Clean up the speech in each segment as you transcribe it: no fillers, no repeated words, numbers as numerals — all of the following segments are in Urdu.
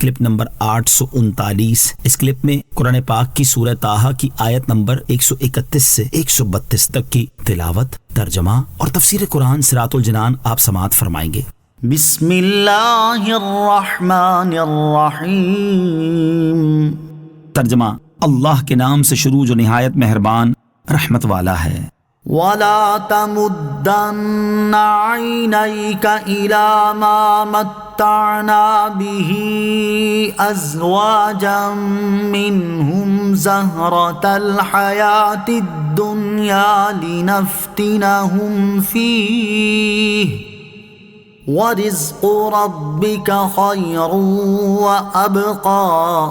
Clip number 839۔ اس کلپ میں قرآن پاک کی سورہ طٰہٰ کی آیت نمبر 131 سے 132 تک کی تلاوت، ترجمہ اور تفسیر قرآن صراط الجنان آپ سماعت فرمائیں گے۔ بسم اللہ الرحمن الرحیم۔ ترجمہ: اللہ کے نام سے شروع جو نہایت مہربان رحمت والا ہے۔ وَلَا تَمُدَّنَّ عَيْنَيْكَ إِلَىٰ مَا مَتَّعْنَا بِهِ أَزْوَاجًا مِّنْهُمْ زَهْرَةَ الْحَيَاةِ الدُّنْيَا لِنَفْتِنَهُمْ فِيهِ وَرِزْقُ رَبِّكَ خَيْرٌ وَأَبْقَىٰ۔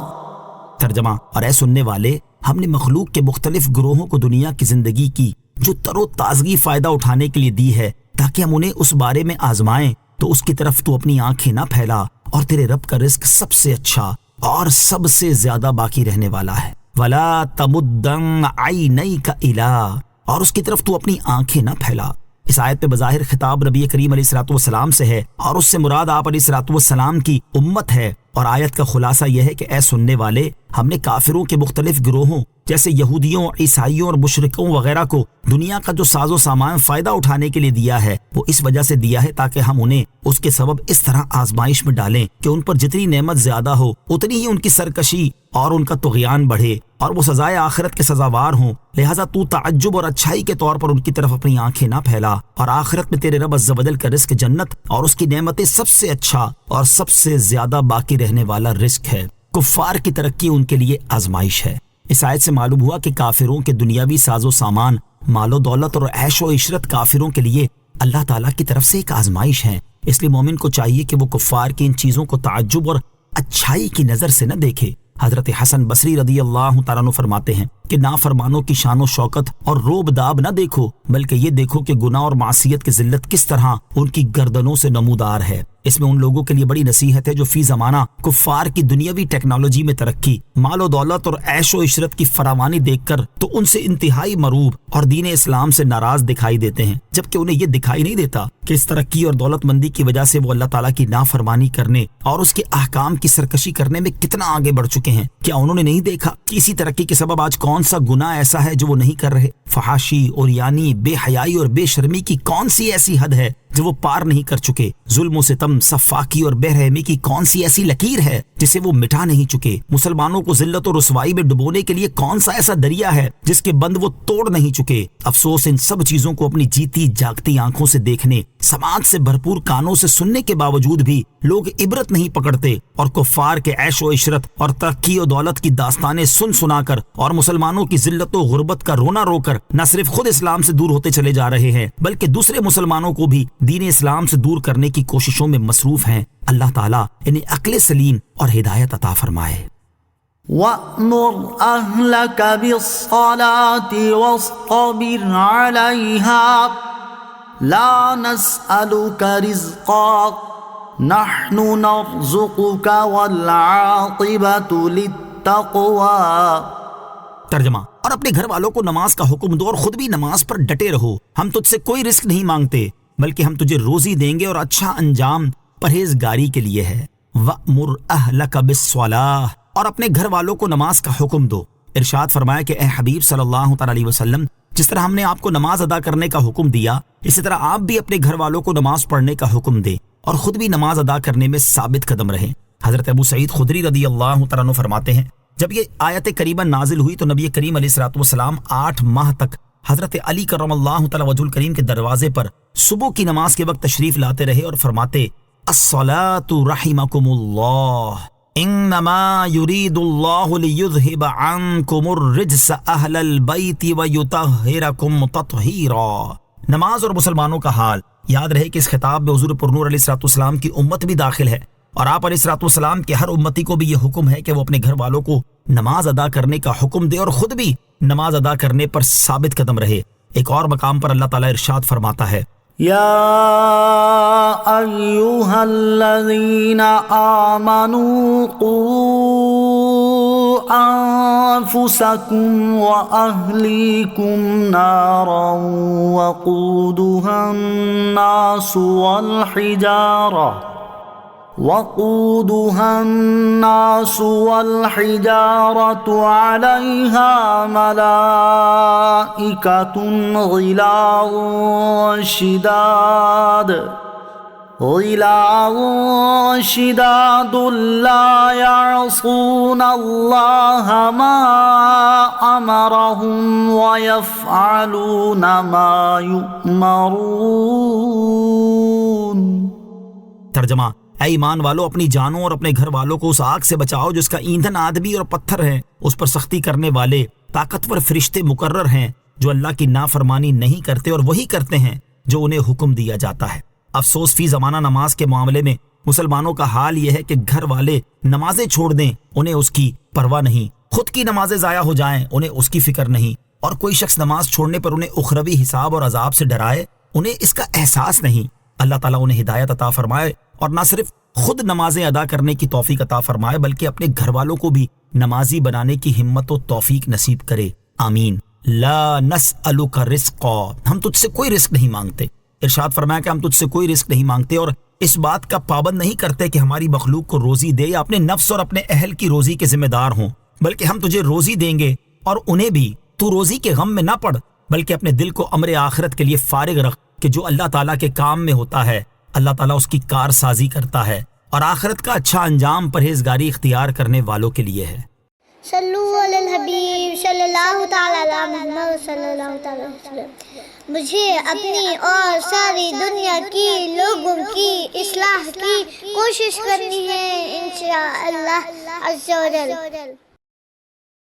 ترجمہ: اور اے سننے والے، ہم نے مخلوق کے مختلف گروہوں کو دنیا کی زندگی کی جو تر و تازگی فائدہ اٹھانے کے لیے دی ہے تاکہ ہم انہیں اس بارے میں آزمائیں، تو اس کی طرف تو اپنی آنکھیں نہ پھیلا، اور تیرے رب کا رزق سب سے اچھا اور سب سے زیادہ باقی رہنے والا ہے۔ وَلَا تَمُدَّنَّ عَيْنَيْكَ إِلَىٰ، اور اس کی طرف تو اپنی آنکھیں نہ پھیلا۔ اس آیت پہ بظاہر خطاب نبی کریم علیہ الصلوۃ والسلام سے ہے، اور اس سے مراد آپ علیہ الصلوۃ والسلام کی امت ہے۔ اور آیت کا خلاصہ یہ ہے کہ اے سننے والے، ہم نے کافروں کے مختلف گروہوں جیسے یہودیوں، عیسائیوں اور مشرکوں وغیرہ کو دنیا کا جو ساز و سامان فائدہ اٹھانے کے لیے دیا ہے وہ اس وجہ سے دیا ہے تاکہ ہم انہیں اس کے سبب اس طرح آزمائش میں ڈالیں کہ ان پر جتنی نعمت زیادہ ہو اتنی ہی ان کی سرکشی اور ان کا طغیان بڑھے اور وہ سزائے آخرت کے سزاوار ہوں۔ لہٰذا تو تعجب اور اچھائی کے طور پر ان کی طرف اپنی آنکھیں نہ پھیلا، اور آخرت میں تیرے رب عز و جل کا رزق جنت اور اس کی نعمتیں سب سے اچھا اور سب سے زیادہ باقی رہنے والا رزق ہے۔ کفار کی ترقی ان کے لیے آزمائش ہے۔ اس آیت سے معلوم ہوا کہ کافروں کے دنیاوی ساز و سامان، مال و دولت اور عیش و عشرت کافروں کے لیے اللہ تعالیٰ کی طرف سے ایک آزمائش ہے۔ اس لیے مومن کو چاہیے کہ وہ کفار کی ان چیزوں کو تعجب اور اچھائی کی نظر سے نہ دیکھے۔ حضرت حسن بصری رضی اللہ تعالیٰ عنہ فرماتے ہیں کہ نافرمانوں کی شان و شوکت اور روب داب نہ دیکھو، بلکہ یہ دیکھو کہ گناہ اور معصیت کی ذلت کس طرح ان کی گردنوں سے نمودار ہے۔ اس میں ان لوگوں کے لیے بڑی نصیحت ہے جو فی زمانہ کفار کی دنیاوی ٹیکنالوجی میں ترقی، مال و دولت اور عیش و عشرت کی فراوانی دیکھ کر تو ان سے انتہائی مروب اور دین اسلام سے ناراض دکھائی دیتے ہیں، جبکہ انہیں یہ دکھائی نہیں دیتا کہ اس ترقی اور دولت مندی کی وجہ سے وہ اللہ تعالیٰ کی نافرمانی کرنے اور اس کے احکام کی سرکشی کرنے میں کتنا آگے بڑھ چکے ہیں۔ کیا انہوں نے نہیں دیکھا کہ اسی ترقی کے سبب آج کون سا گناہ ایسا ہے جو وہ نہیں کر رہے؟ فحاشی، عریانی، بے حیائی اور بے شرمی کی کون سی ایسی حد ہے جو وہ پار نہیں کر چکے؟ ظلم و ستم، سفاکی اور بے رحمی کی کون سی ایسی لکیر ہے جسے وہ مٹا نہیں چکے؟ مسلمانوں کو ذلت و رسوائی میں ڈبونے کے لیے کون سا ایسا دریا ہے جس کے بند وہ توڑ نہیں چکے؟ افسوس ان سب چیزوں کو اپنی جیتی جاگتی آنکھوں سے دیکھنے، سماعت سے بھرپور کانوں سے سننے کے باوجود بھی لوگ عبرت نہیں پکڑتے، اور کفار کے عیش و عشرت اور ترقی و دولت کی داستانیں سن سنا کر اور مسلمانوں کی ذلت و غربت کا رونا رو کر نہ صرف خود اسلام سے دور ہوتے چلے جا رہے ہیں بلکہ دوسرے مسلمانوں کو بھی دین اسلام سے دور کرنے کی کوششوں میں مصروف ہیں۔ اللہ تعالیٰ انہیں عقل سلیم اور ہدایت عطا فرمائے۔ وَأْمُرْ أَهْلَكَ بِالصَّلَاةِ وَاصْطَبِرْ عَلَيْهَا لَا نَسْأَلُكَ رِزْقًا نَحْنُ نَرْزُقُكَ وَالْعَاقِبَةُ لِلتَّقْوَى۔ ترجمہ: اور اپنے گھر والوں کو نماز کا حکم دو اور خود بھی نماز پر ڈٹے رہو۔ ہم تجھ سے کوئی رزق نہیں مانگتے بلکہ ہم تجھے روزی دیں گے، اور اچھا انجام پرہیزگاری کے لیے ہے۔ وَأْمُرْ أَهْلَكَ بِالصَّلَاةِ، اور اپنے گھر والوں کو نماز کا حکم دو۔ ارشاد فرمایا کہ اے حبیب صلی اللہ تعالی علیہ وسلم، جس طرح ہم نے آپ کو نماز ادا کرنے کا حکم دیا، اسی طرح آپ بھی اپنے گھر والوں کو نماز پڑھنے کا حکم دیں اور خود بھی نماز ادا کرنے میں ثابت قدم رہیں۔ حضرت ابو سعید خدری رضی اللہ تعالیٰ عنہ فرماتے ہیں جب یہ آیت کریمہ نازل ہوئی تو نبی کریم علیہ الصلوۃ والسلام 8 ماہ تک حضرت علی کرم اللہ تعالی وجہ الکریم کے دروازے پر صبح کی نماز کے وقت تشریف لاتے رہے اور فرماتے الصلاۃ رحمکم اللہ انما یرید اللہ لیذہب عنکم الرجس اہل البیت ویطہرکم تطہیرا۔ نماز اور مسلمانوں کا حال، یاد رہے کہ اس خطاب میں حضور پرنور علیہ الصلوۃ والسلام کی امت بھی داخل ہے، اور آپ علیہ الصلوۃ والسلام کے ہر امتی کو بھی یہ حکم ہے کہ وہ اپنے گھر والوں کو نماز ادا کرنے کا حکم دے اور خود بھی نماز ادا کرنے پر ثابت قدم رہے۔ ایک اور مقام پر اللہ تعالیٰ ارشاد فرماتا ہے یا ایھا الذین آمنوا قوا انفسکم واہلیکم نارا وقودها الناس والحجارہ وقودها الناس والحجارة عليها ملائكة غلاظ شداد لا يعصون الله ما أمرهم ويفعلون ما يؤمرون۔ ترجمہ: اے ایمان والو، اپنی جانوں اور اپنے گھر والوں کو اس آگ سے بچاؤ جس کا ایندھن آدمی اور پتھر ہے۔ اس پر سختی کرنے والے طاقتور فرشتے مقرر ہیں جو اللہ کی نافرمانی نہیں کرتے اور وہی کرتے ہیں جو انہیں حکم دیا جاتا ہے۔ افسوس فی زمانہ نماز کے معاملے میں مسلمانوں کا حال یہ ہے کہ گھر والے نمازیں چھوڑ دیں، انہیں اس کی پرواہ نہیں، خود کی نمازیں ضائع ہو جائیں، انہیں اس کی فکر نہیں، اور کوئی شخص نماز چھوڑنے پر انہیں اخروی حساب اور عذاب سے ڈرائے، انہیں اس کا احساس نہیں۔ اللہ تعالیٰ انہیں ہدایت عطا فرمائے اور نہ صرف خود نمازیں ادا کرنے کی توفیق عطا فرمائے بلکہ اپنے گھر والوں کو بھی نمازی بنانے کی ہمت و توفیق نصیب کرے، آمین۔ لا نسألک رزقا، ہم تجھ سے کوئی رزق نہیں مانگتے۔ ارشاد فرمایا کہ ہم تجھ سے کوئی رزق نہیں مانگتے اور اس بات کا پابند نہیں کرتے کہ ہماری مخلوق کو روزی دے یا اپنے نفس اور اپنے اہل کی روزی کے ذمہ دار ہوں، بلکہ ہم تجھے روزی دیں گے اور انہیں بھی۔ تو روزی کے غم میں نہ پڑ بلکہ اپنے دل کو امر آخرت کے لیے فارغ رکھ کہ جو اللہ تعالیٰ کے کام میں ہوتا ہے اللہ تعالیٰ اس کی کار سازی کرتا ہے، اور آخرت کا اچھا انجام پرہیزگاری اختیار کرنے والوں کے لیے ہے۔ صلو علی الحبیب صلی اللہ تعالی علی محمد صلی اللہ تعالی وسلم۔ مجھے اپنی اور ساری دنیا کی لوگوں کی اصلاح کی کوشش کرنی ہے انشاءاللہ عز و جل۔